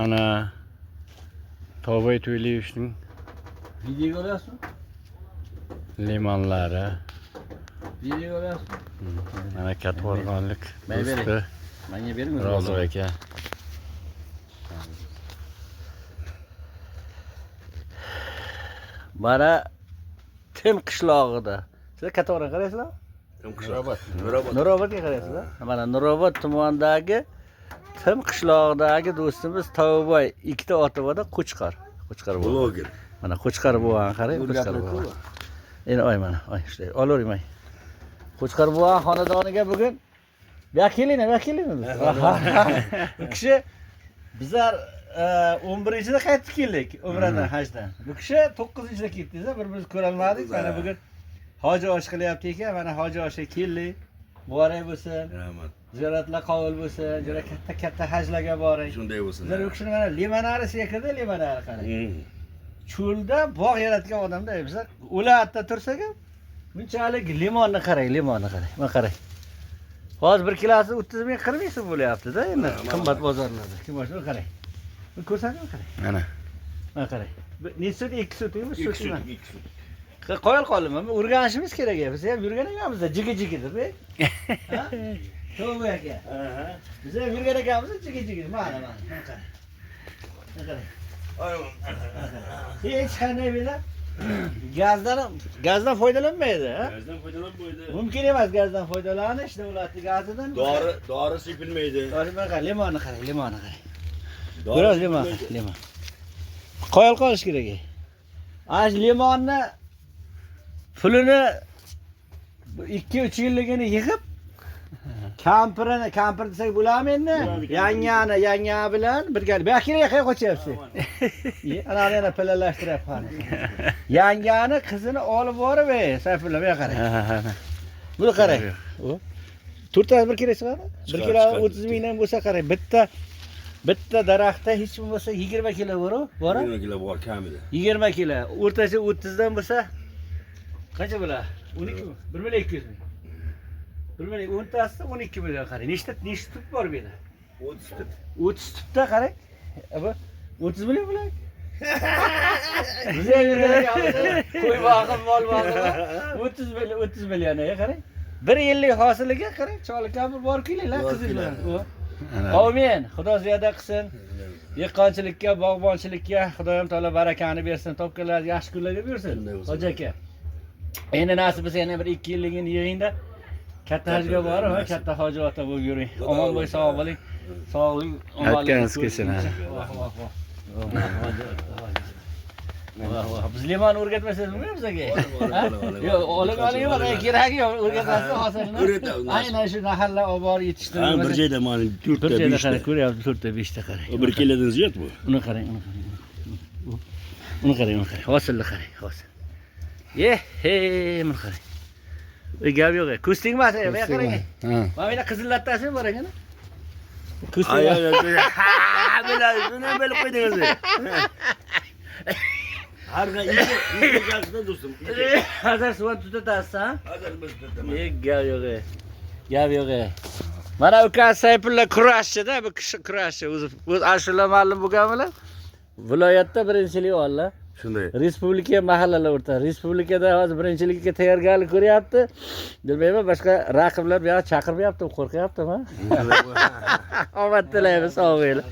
Ana Tavbay To'yleyevning Video ko'ryapsizmi? limonlari. Video ko'ryapsizmi? Mana Katvorg'onlik Men beray. do'sti Menga bering. Roziq aka. Mana Tim qishlog'ida. Sizlar Katvorga qaraysizlar? Nurobodga qaraysizlar? Mana Nurobod tumanidagi Tim qishlog'idagi do'stimiz Tavbay ikkita oti borda Qo'chqar. Qo'chqar bu. Bloger. Mana Qo'chqar buvani qarang, Qo'chqar buva. Endi oy mana, oy ishlaydi. Olavermay. Qo'chqar buva xonadoniga bugun vakilini. Bu kishi bizlar 11-da qaytib keldik Umradan, hajdan. Bu kishi 9-da ketdingiz, bir-birimizni ko'rolmadik. Mana bugun hoji osh qilyapti ekan, mana hoji oshga keldik. Muborak bo'lsin. Rahmat. Ziyoratlar qabul bo'lsin. Juda katta hajlarga boring. Shunday bo'lsin. Bizlar u kishini mana limonarisiga kirdi, limonari qarang. Cho'lda bog' yaratgan odamda bizlar o'latda tursak ham bunchalik limonni qarang. Mana qarang. Hozir 1 kilosi 30 ming 40 ming so'm bo'lyapti-da endi qimmat bozorlarda. Kim bo'lsa qarang. Bu ko'rsatdim qarang. Mana qarang. Necha sut? 2 sutmi? Sutmi? Qo'yal qoldim. O'rganishimiz kerak edi. Biz ham yurgan ekanmiz, jigi deb. Ha? To'g'ri aka. Biz ham yurgan ekanmiz, jigi. Mana qarang. Qarang. Hech qanday bilan gazdan foydalanmaydi, ha? Gazdan foydalanmaydi. Mumkin emas gazdan foydalanish, davlat gazidan. Dori sepilmaydi. Limonni qarang. Biroz limon. Qo'yal qolish kerak. Ash limonni pulini 2-3 yilligini yig'ib kampir desak bo'ladimi endi? Yanga bilan birga. Bakirga qayerga qo'chyapsiz? Ana yana pilalashtirib qani. Yangani qizini olib borib, Sayfulla bu yoqqa qarang. Buni qarang. 4 1 kilo chiqadi. 1 kilo 30 mingdan bo'lsa qarang, bitta daraxtda hech bo'lmasa 20 kilo bor. 20 kilo bor kamida. 20 kilo. O'rtacha 30 dan bo'lsa qancha bo'ladi? 12 mi? 1 million 200 ming. 1 million 10 tasida 12 million qarang. Nechta tut bor bu yerda? 30 tut. 30 tutda qarang. Bu 30 million bo'ladi. Bizga qo'y boqib, mol boqib 30 million qarang. 1 yillik hosiliga qarang, choli kampir bor kelinglar qiziq bilan. Amin. Xudo ziyoda qilsin. Dehqonchilikka, bog'bonchilikka Xudoyim taolo barakani bersin, topganlar yaxshi kunlarga bersin. Hoji aka. Endi nasib bo'lsa yana bir 2 yilligini yig'ingda katta hajga borib, katta hoji ota bo'lib yuring. Omon bo'ling, sog' bo'ling. Sog'lik, omonlik. Aytganingiz kelsin. Biz limon o'rgatmasangiz bizga? Yo'q, oling emas, keragi yo'q, o'rgatasiz hosilni. Aynan shu mahalla olib borib yetishtirib. Bir joyda mana 4 ta 5 ta. Ko'ryapsiz, 4 ta 5 ta qarang. 1 kilodan ziyod bu. Uni qarang. Hosilni qarang, hosil. Mana qarang. Gap yo'q. Ko'z tegmasa, bu yoqqa qarang. Mana bu qizillattasimi bor ekan? Ko'z tegmasa. Shuni bilib qo'ydingiz. Har ga ikki gazdan do'stim. Hazar suv tutatasiz, ha? Hazar biz tutamiz. Gap yo'q. Mana uka Sayfulla kurashchi-da, bu kishi kurashchi. O'zi ashula ma'lum bo'lganmilar? Viloyatda birinchilik oldi. Shunday. Respublika mahallalar o'rta. Respublikada hozir birinchilikka tayyorgarlik ko'ryapti. Bilmayman, boshqa raqiblar bu yoqqa chaqiryapti, qo'rqyaptimi? Omad tilaymiz, sog' bo'ling.